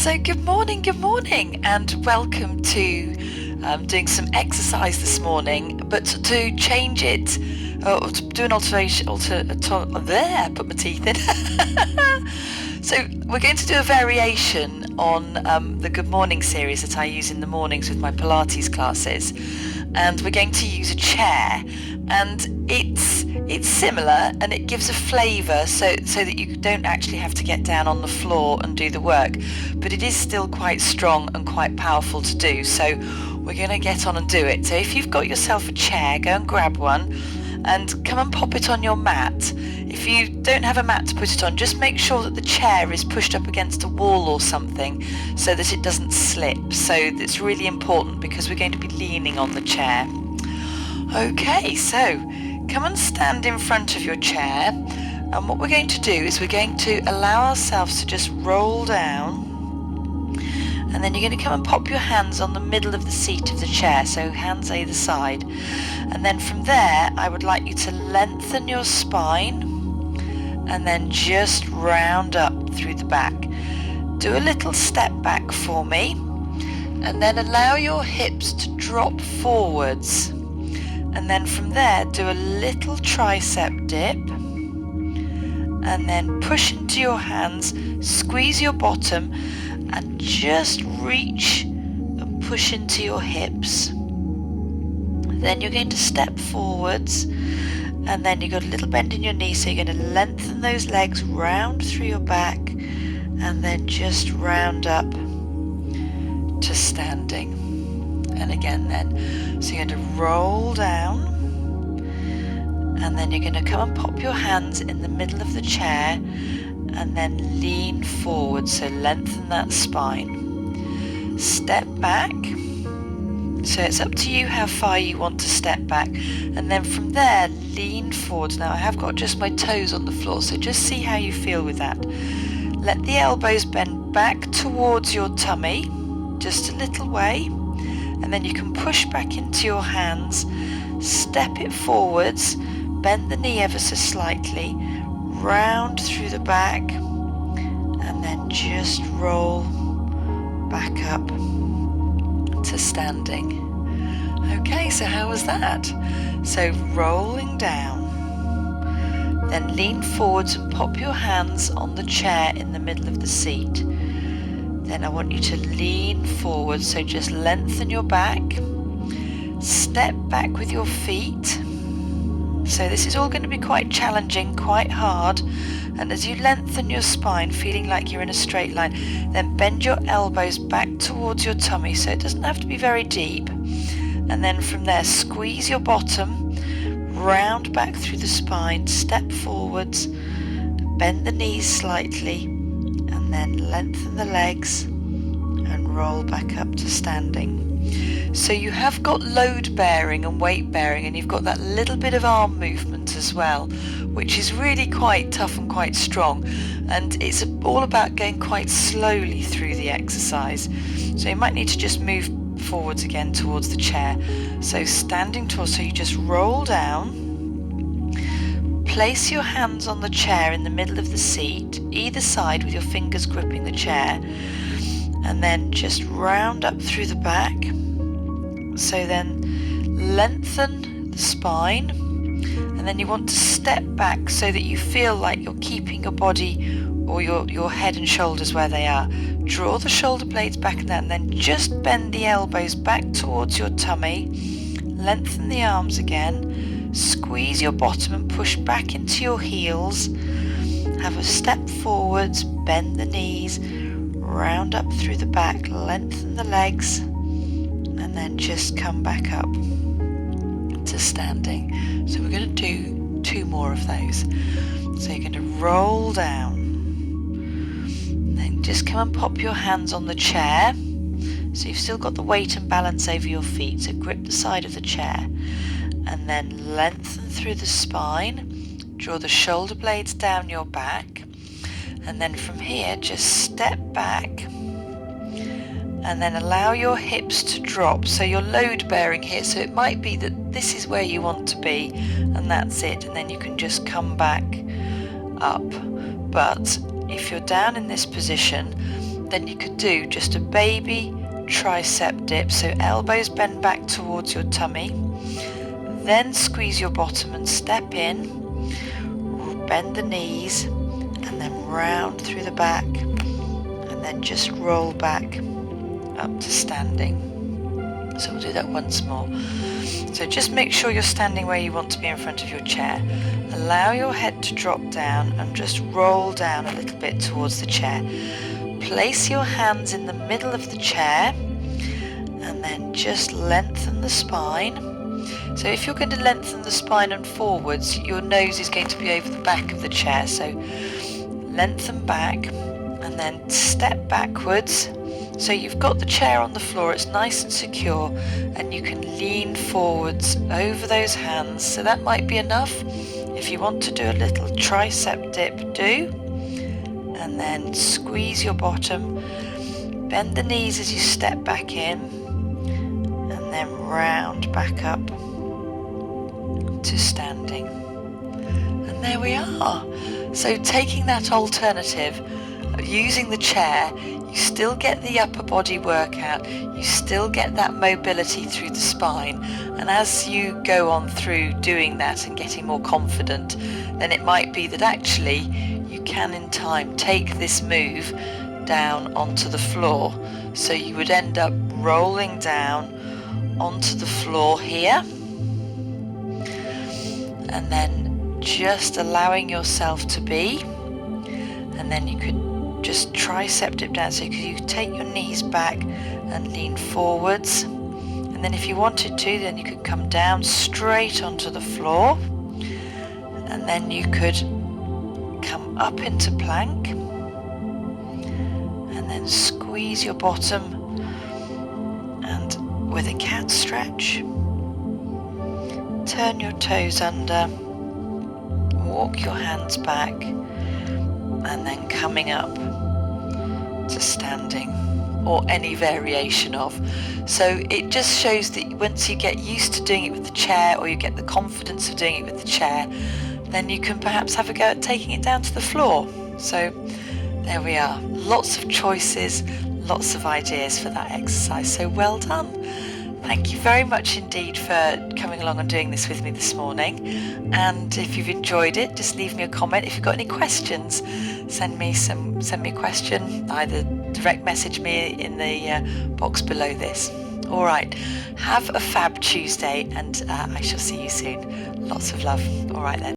So good morning, and welcome to doing some exercise this morning, but to change it, or to do an alteration, there, put my teeth in. So we're going to do a variation on the Good Morning series that I use in the mornings with my Pilates classes, and we're going to use a chair, and it's similar, and it gives a flavour so that you don't actually have to get down on the floor and do the work, but it is still quite strong and quite powerful to do. So we're going to get on and do it. So if you've got yourself a chair, go and grab one and come and pop it on your mat. If you don't have a mat to put it on, just make sure that the chair is pushed up against a wall or something so that it doesn't slip. So it's really important because we're going to be leaning on the chair. Okay, so come and stand in front of your chair, and what we're going to do is we're going to allow ourselves to just roll down, and then you're going to come and pop your hands on the middle of the seat of the chair, so hands either side, and then from there I would like you to lengthen your spine and then just round up through the back. Do a little step back for me, and then allow your hips to drop forwards. And then from there, do a little tricep dip, and then push into your hands, squeeze your bottom, and just reach and push into your hips. Then you're going to step forwards, and then you've got a little bend in your knee, so you're going to lengthen those legs round through your back, and then just round up to standing. And again then, so you're going to roll down, and then you're going to come and pop your hands in the middle of the chair, and then lean forward, so lengthen that spine. Step back, so it's up to you how far you want to step back, and then from there lean forward. Now I have got just my toes on the floor, so just see how you feel with that. Let the elbows bend back towards your tummy, just a little way. And then you can push back into your hands, step it forwards, bend the knee ever so slightly, round through the back, and then just roll back up to standing. Okay, so how was that? So rolling down, then lean forwards and pop your hands on the chair in the middle of the seat. Then I want you to lean forward, so just lengthen your back, step back with your feet. So this is all going to be quite challenging, quite hard, and as you lengthen your spine, feeling like you're in a straight line, then bend your elbows back towards your tummy, so it doesn't have to be very deep, and then from there squeeze your bottom, round back through the spine, step forwards, bend the knees slightly, and then lengthen the legs and roll back up to standing. So you have got load bearing and weight bearing, and you've got that little bit of arm movement as well, which is really quite tough and quite strong, and it's all about going quite slowly through the exercise. So you might need to just move forwards again towards the chair. So standing tall, so you just roll down, place your hands on the chair in the middle of the seat, either side with your fingers gripping the chair, and then just round up through the back. So then lengthen the spine, and then you want to step back so that you feel like you're keeping your body or your head and shoulders where they are. Draw the shoulder blades back and then just bend the elbows back towards your tummy, lengthen the arms again, squeeze your bottom and push back into your heels. Have a step forwards, bend the knees, round up through the back, lengthen the legs, and then just come back up to standing. So we're going to do 2 more of those. So you're going to roll down, then just come and pop your hands on the chair, so you've still got the weight and balance over your feet, so grip the side of the chair, and then lengthen through the spine, draw the shoulder blades down your back, and then from here just step back, and then allow your hips to drop, so you're load bearing here, so it might be that this is where you want to be, and that's it, and then you can just come back up. But if you're down in this position, then you could do just a baby tricep dip. So elbows bend back towards your tummy, then squeeze your bottom and step in, bend the knees, and then round through the back, and then just roll back up to standing. So we'll do that once more. So just make sure you're standing where you want to be in front of your chair. Allow your head to drop down and just roll down a little bit towards the chair. Place your hands in the middle of the chair and then just lengthen the spine. So if you're going to lengthen the spine and forwards, your nose is going to be over the back of the chair. So lengthen back and then step backwards. So you've got the chair on the floor, it's nice and secure, and you can lean forwards over those hands. So that might be enough. If you want to do a little tricep dip, do. And then squeeze your bottom, bend the knees as you step back in, and then round back up to standing. And there we are. So taking that alternative, using the chair, you still get the upper body workout, you still get that mobility through the spine, and as you go on through doing that and getting more confident, then it might be that actually you can in time take this move down onto the floor. So you would end up rolling down onto the floor here, and then just allowing yourself to be, and then you could just tricep dip down. So you take your knees back and lean forwards, and then if you wanted to, then you could come down straight onto the floor, and then you could come up into plank, and then squeeze your bottom, and with a cat stretch, turn your toes under, walk your hands back, and then coming up to standing, or any variation of. So it just shows that once you get used to doing it with the chair, or you get the confidence of doing it with the chair, then you can perhaps have a go at taking it down to the floor. So there we are, lots of choices, lots of ideas for that exercise. So well done. Thank you very much indeed for coming along and doing this with me this morning. And if you've enjoyed it, just leave me a comment. If you've got any questions, send me a question, either direct message me in the box below this. All right, have a fab Tuesday, and I shall see you soon. Lots of love. All right then.